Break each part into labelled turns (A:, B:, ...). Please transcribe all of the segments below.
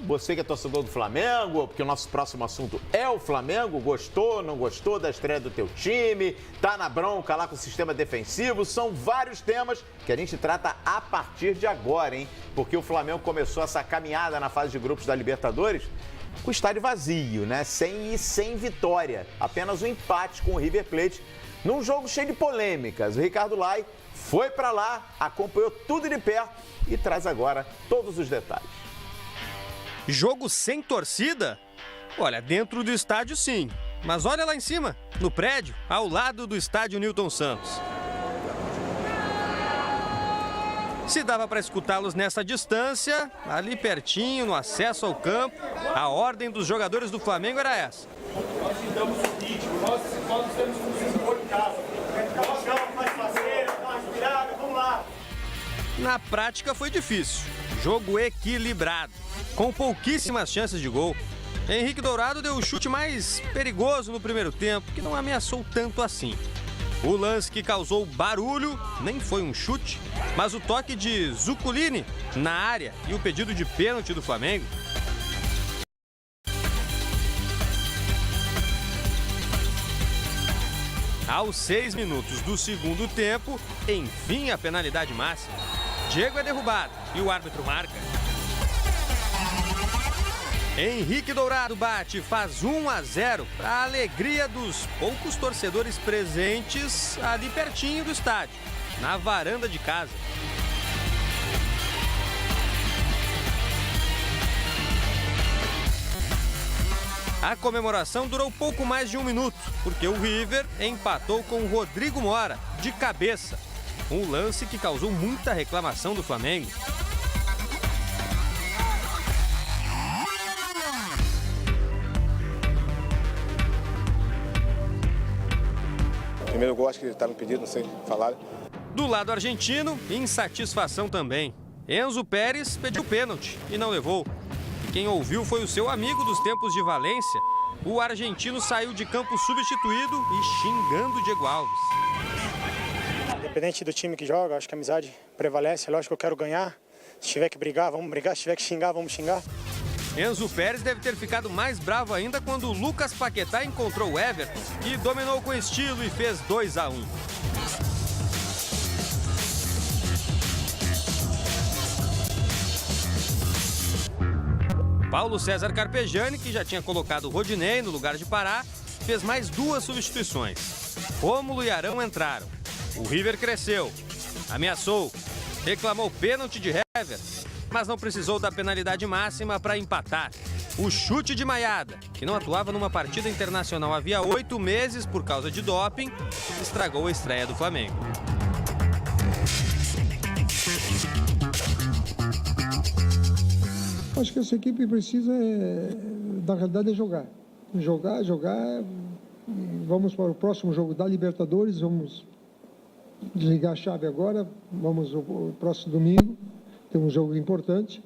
A: Você que é torcedor do Flamengo, porque o nosso próximo assunto é o Flamengo, gostou, não gostou da estreia do teu time, tá na bronca lá com o sistema defensivo, são vários temas que a gente trata a partir de agora, hein? Porque o Flamengo começou essa caminhada na fase de grupos da Libertadores com o estádio vazio, né? Sem vitória, apenas um empate com o River Plate, num jogo cheio de polêmicas. O Ricardo Lai foi para lá, acompanhou tudo de perto e traz agora todos os detalhes.
B: Jogo sem torcida? Olha, dentro do estádio sim, mas olha lá em cima, no prédio, ao lado do estádio Newton Santos. Se dava para escutá-los nessa distância, ali pertinho, no acesso ao campo, a ordem dos jogadores do Flamengo era essa.
C: Nós damos o ritmo, nós temos que nos impor em casa. Calma, mais parceiro, dá uma respirada, vamos lá.
B: Na prática foi difícil, jogo equilibrado, com pouquíssimas chances de gol. Henrique Dourado deu o chute mais perigoso no primeiro tempo, que não ameaçou tanto assim. O lance que causou barulho nem foi um chute, mas o toque de Zuculini na área e o pedido de pênalti do Flamengo. Aos 6 minutos do segundo tempo, enfim a penalidade máxima. Diego é derrubado e o árbitro marca. Henrique Dourado bate, faz 1-0 para a alegria dos poucos torcedores presentes ali pertinho do estádio, na varanda de casa. A comemoração durou pouco mais de 1 minuto, porque o River empatou com o Rodrigo Mora, de cabeça. Um lance que causou muita reclamação do Flamengo.
D: Primeiro gol, acho que estava impedido, não sei falar.
B: Do lado argentino, insatisfação também. Enzo Pérez pediu pênalti e não levou. Quem ouviu foi o seu amigo dos tempos de Valência. O argentino saiu de campo substituído e xingando Diego Alves.
E: Independente do time que joga, acho que a amizade prevalece. É lógico que eu quero ganhar. Se tiver que brigar, vamos brigar. Se tiver que xingar, vamos xingar.
B: Enzo Pérez deve ter ficado mais bravo ainda quando o Lucas Paquetá encontrou o Everton e dominou com estilo e fez 2-1. Paulo César Carpegiani, que já tinha colocado o Rodinei no lugar de Pará, fez mais 2 substituições. Rômulo e Arão entraram. O River cresceu, ameaçou, reclamou pênalti de Hever, mas não precisou da penalidade máxima para empatar. O chute de Maiada, que não atuava numa partida internacional havia 8 meses por causa de doping, estragou a estreia do Flamengo.
F: Acho que essa equipe precisa, na realidade, é jogar. Jogar. Vamos para o próximo jogo da Libertadores, vamos desligar a chave agora, vamos o próximo domingo, tem um jogo importante.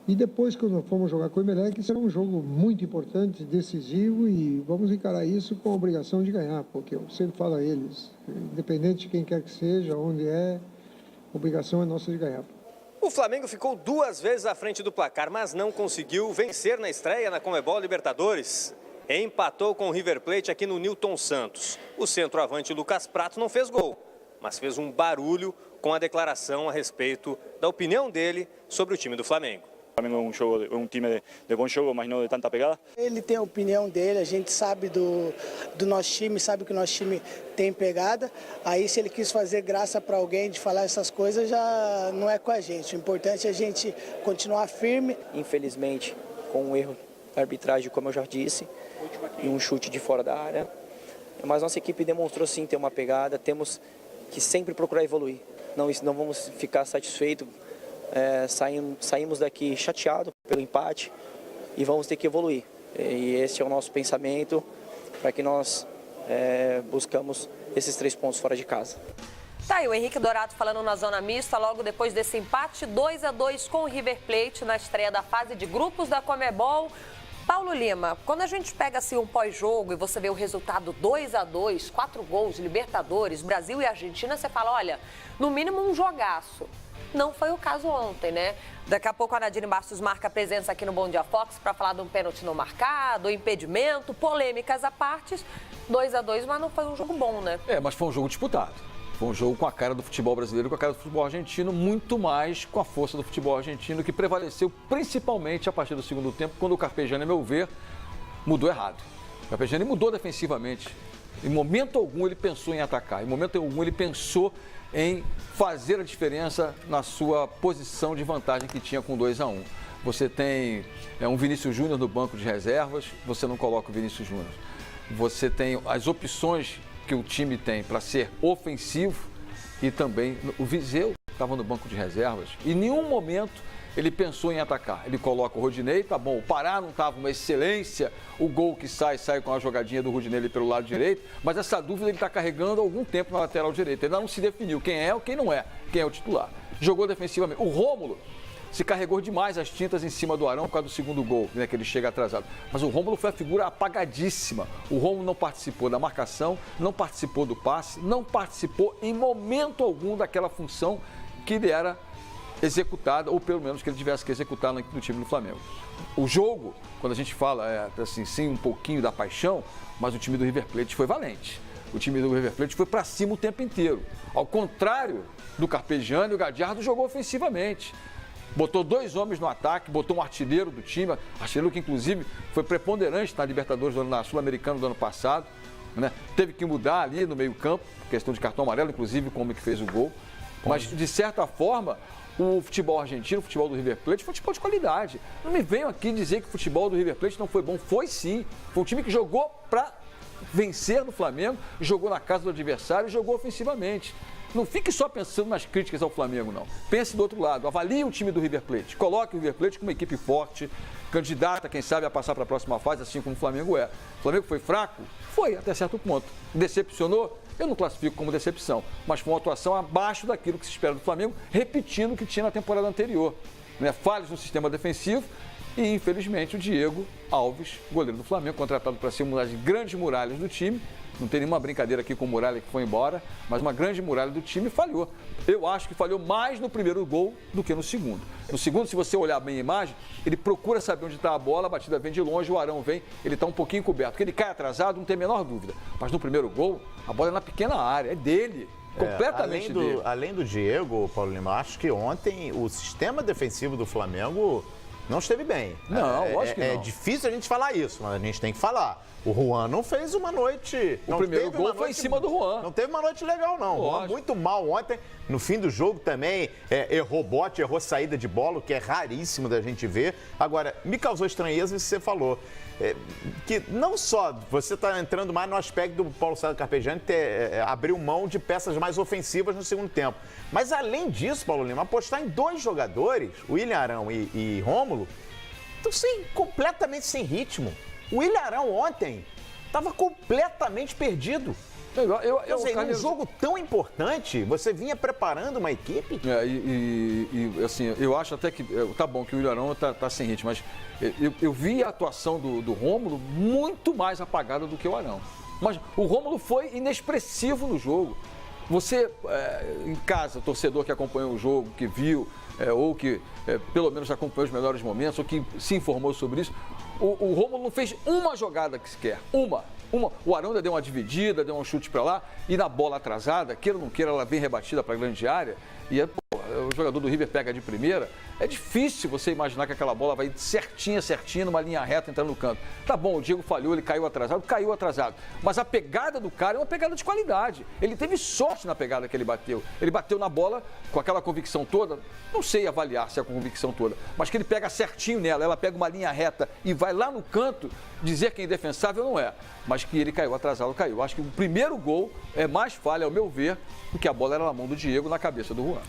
F: E depois, quando formos jogar com o Emelec, será um jogo muito importante, decisivo, e vamos encarar isso com a obrigação de ganhar, porque eu sempre falo a eles, independente de quem quer que seja, onde é, a obrigação é nossa de ganhar.
B: O Flamengo ficou 2 vezes à frente do placar, mas não conseguiu vencer na estreia na Conmebol Libertadores. Empatou com o River Plate aqui no Newton Santos. O centroavante Lucas Prato não fez gol, mas fez um barulho com a declaração a respeito da opinião dele sobre o time do Flamengo.
G: O Flamengo é um time de bom jogo, mas não de tanta pegada.
H: Ele tem a opinião dele, a gente sabe do nosso time, sabe que o nosso time tem pegada. Aí se ele quis fazer graça para alguém de falar essas coisas, já não é com a gente. O importante é a gente continuar firme.
I: Infelizmente, com um erro da arbitragem, como eu já disse, e um chute de fora da área. Mas nossa equipe demonstrou sim ter uma pegada, temos que sempre procurar evoluir. Não vamos ficar satisfeitos. Saímos daqui chateados pelo empate e vamos ter que evoluir. E esse é o nosso pensamento para que nós buscamos esses 3 pontos fora de casa.
J: Tá aí o Henrique Dourado falando na zona mista, logo depois desse empate 2-2 com o River Plate na estreia da fase de grupos da Conmebol. Paulo Lima, quando a gente pega assim um pós-jogo e você vê o resultado 2-2, 4 gols, Libertadores, Brasil e Argentina, você fala, olha, no mínimo um jogaço. Não foi o caso ontem, né? Daqui a pouco a Nadine Bastos marca a presença aqui no Bom Dia Fox para falar de um pênalti não marcado, impedimento, polêmicas à parte. 2-2, mas não foi um jogo bom, né?
K: Mas foi um jogo disputado. Foi um jogo com a cara do futebol brasileiro, com a cara do futebol argentino, muito mais com a força do futebol argentino, que prevaleceu principalmente a partir do segundo tempo, quando o Carpegiani, a meu ver, mudou errado. O Carpegiani mudou defensivamente. Em momento algum ele pensou em atacar, em momento algum ele pensou em fazer a diferença na sua posição de vantagem que tinha com 2-1. Você tem um Vinícius Júnior no banco de reservas, você não coloca o Vinícius Júnior. Você tem as opções que o time tem para ser ofensivo e também o Viseu estava no banco de reservas. Em nenhum momento ele pensou em atacar. Ele coloca o Rodinei, tá bom, o Pará não estava uma excelência, o gol que sai com a jogadinha do Rodinei ali pelo lado direito, mas essa dúvida ele está carregando há algum tempo na lateral direita. Ele ainda não se definiu quem é ou quem não é, quem é o titular. Jogou defensivamente. O Rômulo se carregou demais as tintas em cima do Arão por causa do segundo gol, né, que ele chega atrasado. Mas o Rômulo foi a figura apagadíssima. O Rômulo não participou da marcação, não participou do passe, não participou em momento algum daquela função que ele era executada, ou pelo menos que ele tivesse que executar no time do Flamengo. O jogo, quando a gente fala assim, sem um pouquinho da paixão, mas o time do River Plate foi valente. O time do River Plate foi para cima o tempo inteiro. Ao contrário do Carpegiani, o Gadiardo jogou ofensivamente. Botou 2 homens no ataque, botou um artilheiro do time, artilheiro que inclusive foi preponderante na Libertadores, na Sul-Americana do ano passado, né? Teve que mudar ali no meio-campo, questão de cartão amarelo, inclusive como que fez o gol. Mas de certa forma, o futebol argentino, o futebol do River Plate foi um futebol de qualidade. Não me venham aqui dizer que o futebol do River Plate não foi bom. Foi sim. Foi um time que jogou para vencer no Flamengo, jogou na casa do adversário e jogou ofensivamente. Não fique só pensando nas críticas ao Flamengo, não. Pense do outro lado, avalie o time do River Plate. Coloque o River Plate como uma equipe forte, candidata, quem sabe, a passar para a próxima fase, assim como o Flamengo é. O Flamengo foi fraco? Foi, até certo ponto. Decepcionou? Eu não classifico como decepção, mas foi uma atuação abaixo daquilo que se espera do Flamengo, repetindo o que tinha na temporada anterior. Né? Falhas no sistema defensivo e, infelizmente, o Diego Alves, goleiro do Flamengo, contratado para ser uma das grandes muralhas do time. Não tem nenhuma brincadeira aqui com o Muralha que foi embora, mas uma grande muralha do time falhou. Eu acho que falhou mais no primeiro gol do que no segundo. No segundo, se você olhar bem a imagem, ele procura saber onde está a bola, a batida vem de longe, o Arão vem, ele está um pouquinho coberto. Porque ele cai atrasado, não tem a menor dúvida. Mas no primeiro gol, a bola é na pequena área, é dele. Completamente dele.
A: Além do Diego, Paulo Lima, acho que ontem o sistema defensivo do Flamengo não esteve bem.
K: Não, lógico que não.
A: É difícil a gente falar isso, mas a gente tem que falar. O Juan não fez uma noite...
K: O primeiro gol foi em cima do Juan.
A: Não teve uma noite legal, não. O Juan muito mal ontem. No fim do jogo também errou bote, errou saída de bola, o que é raríssimo da gente ver. Agora, me causou estranheza isso que você falou. Que não só você está entrando mais no aspecto do Paulo César Carpegiani abriu mão de peças mais ofensivas no segundo tempo. Mas além disso, Paulo Lima, apostar em 2 jogadores, William Arão e Rômulo, estão completamente sem ritmo. O William Arão ontem estava completamente perdido. Um jogo tão importante, você vinha preparando uma equipe?
K: Assim, eu acho até que tá bom que o William Arão tá sem ritmo, mas eu vi a atuação do Rômulo muito mais apagada do que o Arão. Mas o Rômulo foi inexpressivo no jogo. Você, em casa, torcedor que acompanhou o jogo, que viu, ou que pelo menos acompanhou os melhores momentos, ou que se informou sobre isso, o Rômulo não fez uma jogada que sequer, uma. O Arão deu uma dividida, deu um chute para lá, e na bola atrasada, queira ou não queira, ela vem rebatida para a grande área, e o jogador do River pega de primeira. É difícil você imaginar que aquela bola vai certinha, numa linha reta, entrando no canto. Tá bom, o Diego falhou, ele caiu atrasado. Mas a pegada do cara é uma pegada de qualidade. Ele teve sorte na pegada que ele bateu. Ele bateu na bola com aquela convicção toda, não sei avaliar se é a convicção toda, mas que ele pega certinho nela, ela pega uma linha reta e vai lá no canto, dizer que é indefensável não é. Mas que ele caiu atrasado, caiu. Acho que o primeiro gol é mais falha, ao meu ver, do que a bola era na mão do Diego, na cabeça do Juan.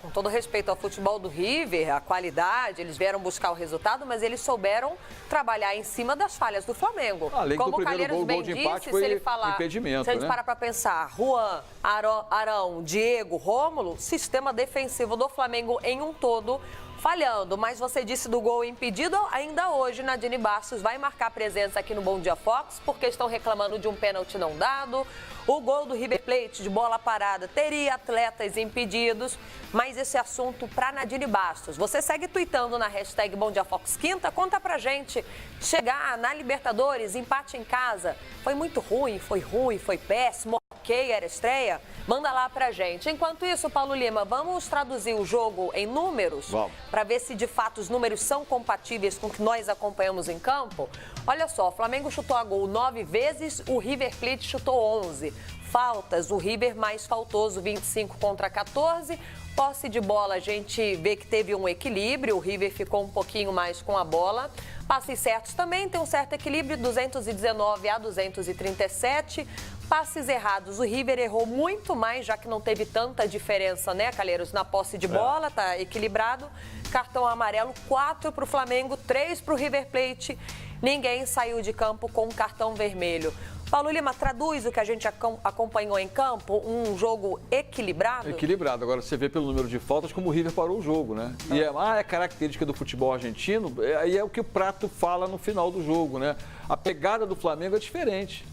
J: Com todo respeito ao futebol do River, a qualidade, eles vieram buscar o resultado, mas eles souberam trabalhar em cima das falhas do Flamengo.
K: Além
J: como
K: do primeiro
J: o
K: gol de empate foi
J: se ele falar,
K: impedimento,
J: se a gente parar para pensar, Juan, Arão, Diego, Rômulo, sistema defensivo do Flamengo em um todo falhando. Mas você disse do gol impedido, ainda hoje Nadine Bastos vai marcar presença aqui no Bom Dia Fox, porque estão reclamando de um pênalti não dado. O gol do River Plate de bola parada teria atletas impedidos, mas esse assunto para Nadine Bastos. Você segue tuitando na hashtag Bom Dia Fox Quinta, conta pra gente. Chegar na Libertadores, empate em casa, foi muito ruim, foi péssimo, ok, era estreia? Manda lá pra gente. Enquanto isso, Paulo Lima, vamos traduzir o jogo em números? Para ver se de fato os números são compatíveis com o que nós acompanhamos em campo? Olha só, o Flamengo chutou a gol 9 vezes, o River Plate chutou 11. Faltas, o River mais faltoso, 25 contra 14. Posse de bola, a gente vê que teve um equilíbrio, o River ficou um pouquinho mais com a bola. Passes certos também, tem um certo equilíbrio, 219 a 237. Passes errados, o River errou muito mais, já que não teve tanta diferença, né, Calheiros, na posse de bola, tá equilibrado. Cartão amarelo, 4 para o Flamengo, 3 para o River Plate. Ninguém saiu de campo com cartão vermelho. Paulo Lima, traduz o que a gente acompanhou em campo, um jogo equilibrado?
K: Equilibrado. Agora, você vê pelo número de faltas como o River parou o jogo, né? E é característica do futebol argentino, aí é o que o Prato fala no final do jogo, né? A pegada do Flamengo é diferente.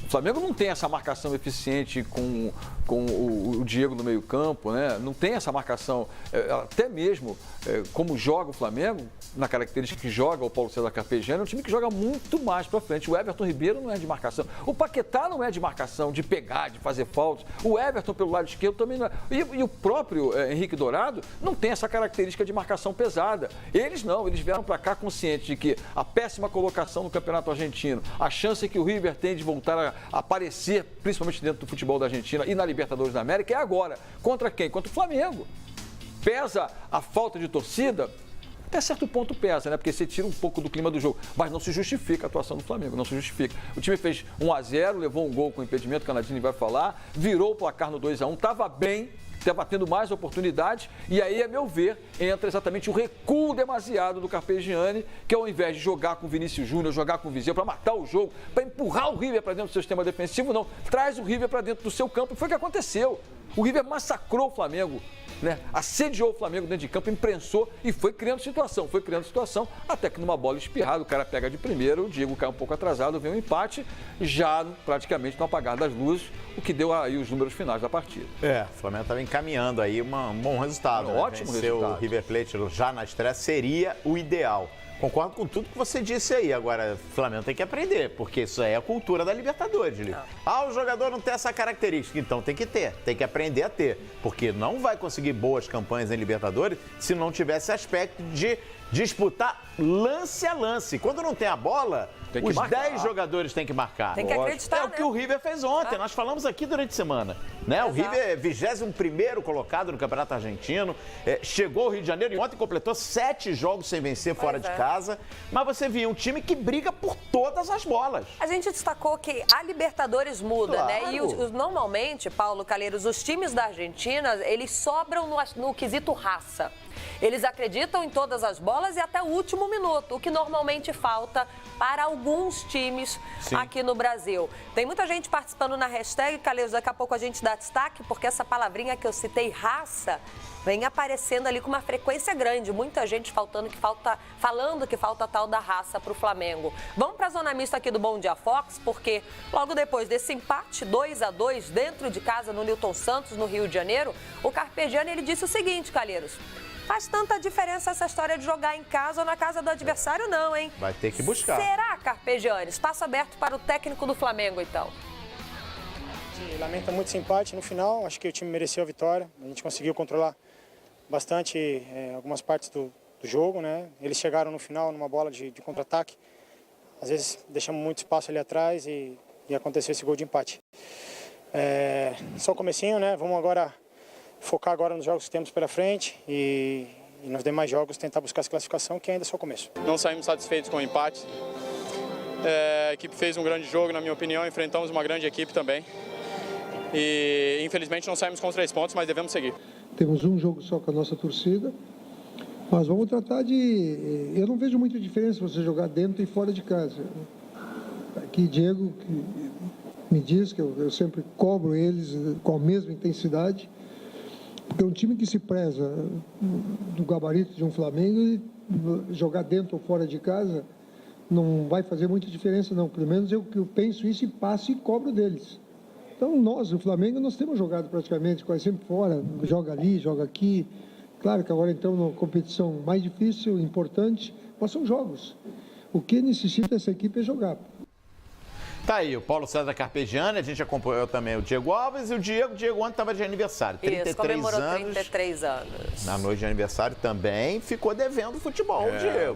K: O Flamengo não tem essa marcação eficiente com o Diego no meio-campo, né? Não tem essa marcação, até mesmo como joga o Flamengo, na característica que joga o Paulo César Carpegiani, é um time que joga muito mais para frente. O Everton Ribeiro não é de marcação, o Paquetá não é de marcação, de pegar, de fazer faltas, o Everton pelo lado esquerdo também não é. E o próprio Henrique Dourado não tem essa característica de marcação pesada. Eles não, eles vieram para cá conscientes de que a péssima colocação no Campeonato Argentino, a chance que o River tem de voltar a aparecer, principalmente dentro do futebol da Argentina e na Libertadores da América, é agora. Contra quem? Contra o Flamengo. Pesa a falta de torcida? Até certo ponto pesa, né? Porque você tira um pouco do clima do jogo. Mas não se justifica a atuação do Flamengo, não se justifica. O time fez 1-0, levou um gol com impedimento, que a Nadine vai falar, virou o placar no 2-1, estava bem, estava tendo mais oportunidades, e aí, a meu ver, entra exatamente o recuo demasiado do Carpegiani, que ao invés de jogar com o Vinícius Júnior, jogar com o Viseu para matar o jogo, para empurrar o River para dentro do seu sistema defensivo, não, traz o River para dentro do seu campo, e foi o que aconteceu. O River massacrou o Flamengo, né? Assediou o Flamengo dentro de campo, imprensou e foi criando situação, até que numa bola espirrada, o cara pega de primeira, o Diego cai um pouco atrasado, vem um empate, já praticamente no apagar das luzes, o que deu aí os números finais da partida.
A: O Flamengo estava encaminhando aí um bom resultado.
K: Ótimo resultado.
A: O River Plate já na estreia seria o ideal. Concordo com tudo que você disse aí. Agora, o Flamengo tem que aprender, porque isso aí é a cultura da Libertadores, Lili. O jogador não tem essa característica, então tem que ter, tem que aprender a ter, porque não vai conseguir boas campanhas em Libertadores se não tiver esse aspecto de disputar lance a lance. Quando não tem a bola, os 10 jogadores têm que marcar.
J: Tem que acreditar,
A: É o que o River fez ontem, nós falamos aqui durante a semana. Né? O River é 21º colocado no Campeonato Argentino, chegou ao Rio de Janeiro e ontem completou 7 jogos sem vencer fora de casa, mas você viu um time que briga por todas as bolas.
J: A gente destacou que a Libertadores muda, né? E normalmente, Paulo Calheiros, os times da Argentina, eles sobram no quesito raça. Eles acreditam em todas as bolas e até o último minuto, o que normalmente falta para alguns times aqui no Brasil. Tem muita gente participando na hashtag, Calheiros, daqui a pouco a gente dá destaque, porque essa palavrinha que eu citei, raça, vem aparecendo ali com uma frequência grande. Muita gente falando que falta a tal da raça para o Flamengo. Vamos para a zona mista aqui do Bom Dia Fox, porque logo depois desse empate 2-2 dentro de casa no Newton Santos, no Rio de Janeiro, o Carpegiani, ele disse o seguinte, Calheiros: faz tanta diferença essa história de jogar em casa ou na casa do adversário, não, hein?
A: Vai ter que buscar.
J: Será, Carpegiani? Espaço aberto para o técnico do Flamengo, então.
E: Lamenta muito esse empate no final, acho que o time mereceu a vitória. A gente conseguiu controlar bastante algumas partes do jogo, né? Eles chegaram no final numa bola de contra-ataque. Às vezes deixamos muito espaço ali atrás e aconteceu esse gol de empate. Só o comecinho, né? Vamos agora focar agora nos jogos que temos pela frente e nos demais jogos tentar buscar essa classificação, que ainda é só o começo.
G: Não saímos satisfeitos com o empate. A equipe fez um grande jogo, na minha opinião, enfrentamos uma grande equipe também. E infelizmente não saímos com os 3 pontos, mas devemos seguir.
F: Temos um jogo só com a nossa torcida, mas vamos tratar de... Eu não vejo muita diferença você jogar dentro e fora de casa. Aqui, Diego, que me diz que eu sempre cobro eles com a mesma intensidade, Porque um time que se preza do gabarito de um Flamengo, jogar dentro ou fora de casa, não vai fazer muita diferença, não. Pelo menos eu penso isso e passo e cobro deles. Então, nós, o Flamengo, nós temos jogado praticamente quase sempre fora. Joga ali, joga aqui. Claro que agora, então, numa competição mais difícil, importante, mas são jogos. O que necessita essa equipe é jogar.
A: Tá aí, o Paulo César Carpegiani, a gente acompanhou também o Diego Alves e o Diego ontem estava de aniversário, 33
J: comemorou
A: anos.
J: 33 anos.
A: Na noite de aniversário também ficou devendo futebol, o Diego.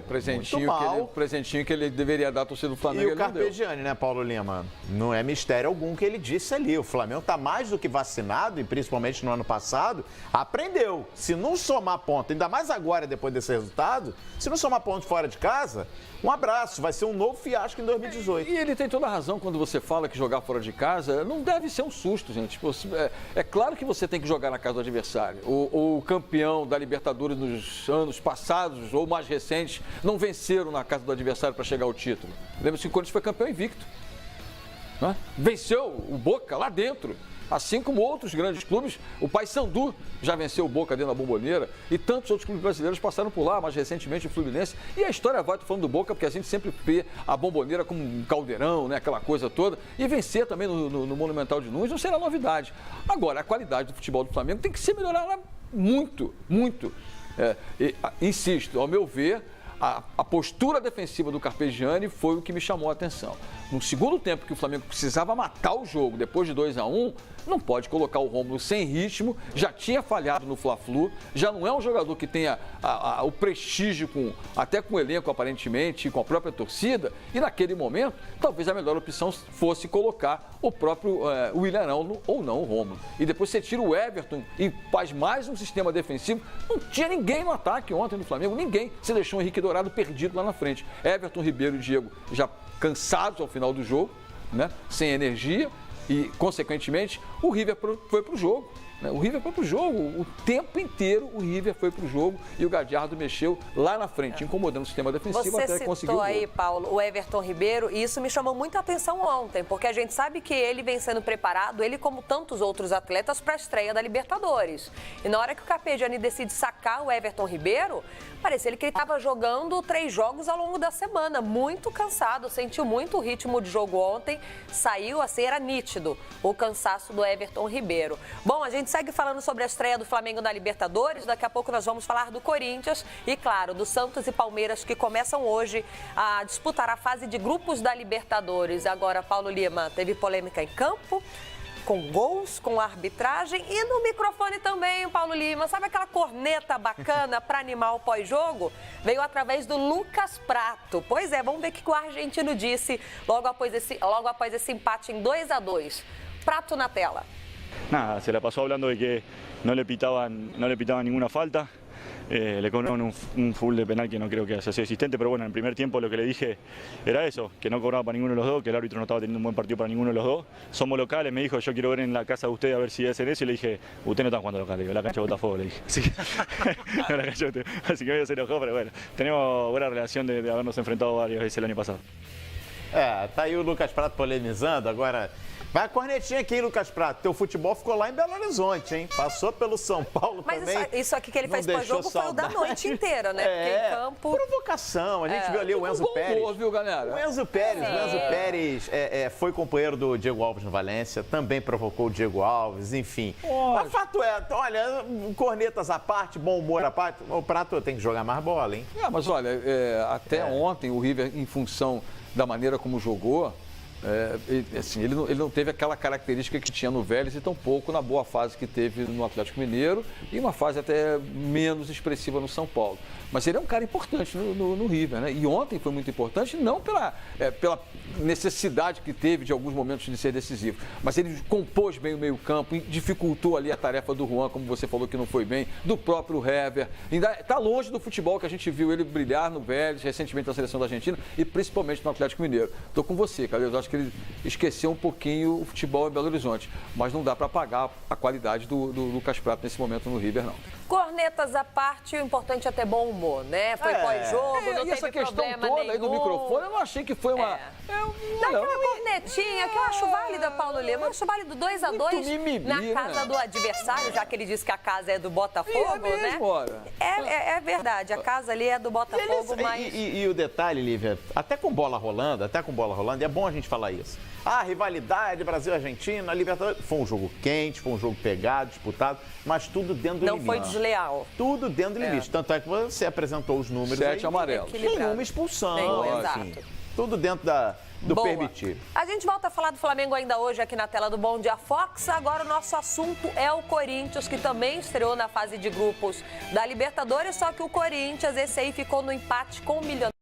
K: Presentinho que ele deveria dar à torcida do Flamengo.
A: E o Carpegiani, né, Paulo Lima? Não é mistério algum que ele disse ali. O Flamengo está mais do que vacinado, e principalmente no ano passado, aprendeu. Se não somar ponto, ainda mais agora, depois desse resultado, se não somar ponto fora de casa, um abraço, vai ser um novo fiasco em 2018.
K: E ele tem toda a razão quando você fala que jogar fora de casa não deve ser um susto, gente. É claro que você tem que jogar na casa do adversário. O campeão da Libertadores nos anos passados ou mais recentes não venceram na casa do adversário para chegar ao título. Lembra-se que o Corinthians foi campeão invicto. Né? Venceu o Boca lá dentro. Assim como outros grandes clubes, o Paysandu já venceu o Boca dentro da Bomboneira e tantos outros clubes brasileiros passaram por lá, mais recentemente o Fluminense. E a história vai, tô falando do Boca, porque a gente sempre vê a Bomboneira como um caldeirão, né, aquela coisa toda. E vencer também no Monumental de Nunes não será novidade. Agora, a qualidade do futebol do Flamengo tem que ser melhorada muito, muito. Insisto, ao meu ver, a postura defensiva do Carpegiani foi o que me chamou a atenção. No segundo tempo, que o Flamengo precisava matar o jogo, depois de 2-1, não pode colocar o Rômulo sem ritmo, já tinha falhado no Fla-Flu, já não é um jogador que tenha o prestígio, até com o elenco aparentemente, e com a própria torcida, e naquele momento, talvez a melhor opção fosse colocar o próprio William Arão ou não o Rômulo. E depois você tira o Everton e faz mais um sistema defensivo, não tinha ninguém no ataque ontem no Flamengo, ninguém. Você deixou o Henrique Dourado perdido lá na frente. Everton, Ribeiro e Diego já cansados ao final do jogo, né? Sem energia e, consequentemente, o River foi para o jogo. Né? O River foi para o jogo, o tempo inteiro o River foi para o jogo e o Gadiardo mexeu lá na frente, incomodando o sistema defensivo até conseguir o gol.
J: Você citou aí, Paulo, o Everton Ribeiro, e isso me chamou muita atenção ontem, porque a gente sabe que ele vem sendo preparado, ele como tantos outros atletas, para a estreia da Libertadores. E na hora que o Carpegiani decide sacar o Everton Ribeiro, parecia que ele estava jogando 3 jogos ao longo da semana, muito cansado, sentiu muito o ritmo de jogo ontem, saiu assim, era nítido o cansaço do Everton Ribeiro. Bom, a gente segue falando sobre a estreia do Flamengo na Libertadores, daqui a pouco nós vamos falar do Corinthians e, claro, do Santos e Palmeiras, que começam hoje a disputar a fase de grupos da Libertadores. Agora, Paulo Lima, teve polêmica em campo, com gols, com arbitragem e no microfone também, Paulo Lima. Sabe aquela corneta bacana para animar o pós-jogo? Veio através do Lucas Prato. Pois é, vamos ver o que o argentino disse logo após esse empate em 2-2. Prato na tela.
L: Nada, se la pasó hablando de que no le pitaban ninguna falta. Le cobraron un full de penal que no creo que haya sido existente, pero bueno, en el primer tiempo lo que le dije era eso, que no cobraba para ninguno de los dos, que el árbitro no estaba teniendo un buen partido para ninguno de los dos. Somos locales, me dijo, yo quiero ver en la casa de ustedes a ver si hacen eso, y le dije, ustedes no están jugando local, le digo, la cancha de Botafogo, le dije. Así que, no, la cancha de Botafogo, así que medio se enojó, pero bueno, tenemos buena relación de habernos enfrentado varias veces el año pasado.
A: Tá aí o Lucas Prato polemizando, agora vai a cornetinha aqui, Lucas Prato. Teu futebol ficou lá em Belo Horizonte, hein? Passou pelo São Paulo
J: mas
A: também.
J: Mas isso aqui que ele fez pós-jogo foi o da noite inteira, né? Porque em campo...
A: Provocação. A gente viu ali o Enzo Pérez.
K: Boa, viu, galera?
A: O Enzo Pérez foi companheiro do Diego Alves no Valência, também provocou o Diego Alves, enfim. Mas fato é, olha, cornetas à parte, bom humor à parte, o Prato tem que jogar mais bola, hein?
K: Mas olha, até ontem o River, em função da maneira como jogou, assim, ele não teve aquela característica que tinha no Vélez e tampouco na boa fase que teve no Atlético Mineiro e uma fase até menos expressiva no São Paulo. Mas ele é um cara importante no River, né? E ontem foi muito importante, não pela necessidade que teve de alguns momentos de ser decisivo, mas ele compôs bem o meio-campo e dificultou ali a tarefa do Juan, como você falou que não foi bem, do próprio Hever. Ainda está longe do futebol que a gente viu ele brilhar no Vélez, recentemente na seleção da Argentina e principalmente no Atlético Mineiro. Estou com você, cara. Eu acho acho que ele esqueceu um pouquinho o futebol em Belo Horizonte. Mas não dá para apagar a qualidade do Lucas Prato nesse momento no River, não.
J: Cornetas à parte, o importante é ter bom humor, né? Foi pós-jogo, não teve
K: essa questão
J: problema
K: toda
J: nenhum.
K: aí do microfone, eu não achei que foi uma...
J: Daquela cornetinha que eu acho válida, Paulo Lima. Eu acho válido 2-2 na casa do adversário, já que ele disse que a casa é do Botafogo, né? É verdade, a casa ali é do Botafogo, mas...
A: E o detalhe, Lívia, até com bola rolando, é bom a gente falar isso. A rivalidade Brasil-Argentina, a Libertadores, foi um jogo quente, foi um jogo pegado, disputado, mas tudo dentro do limite.
J: Não foi desleal.
A: Tudo dentro do limite. Tanto é que você apresentou os números
K: 7 amarelos.
A: Nenhuma expulsão. Assim, tudo dentro do permitido.
J: A gente volta a falar do Flamengo ainda hoje aqui na tela do Bom Dia Fox. Agora o nosso assunto é o Corinthians, que também estreou na fase de grupos da Libertadores, só que o Corinthians, esse aí ficou no empate com o Milionário.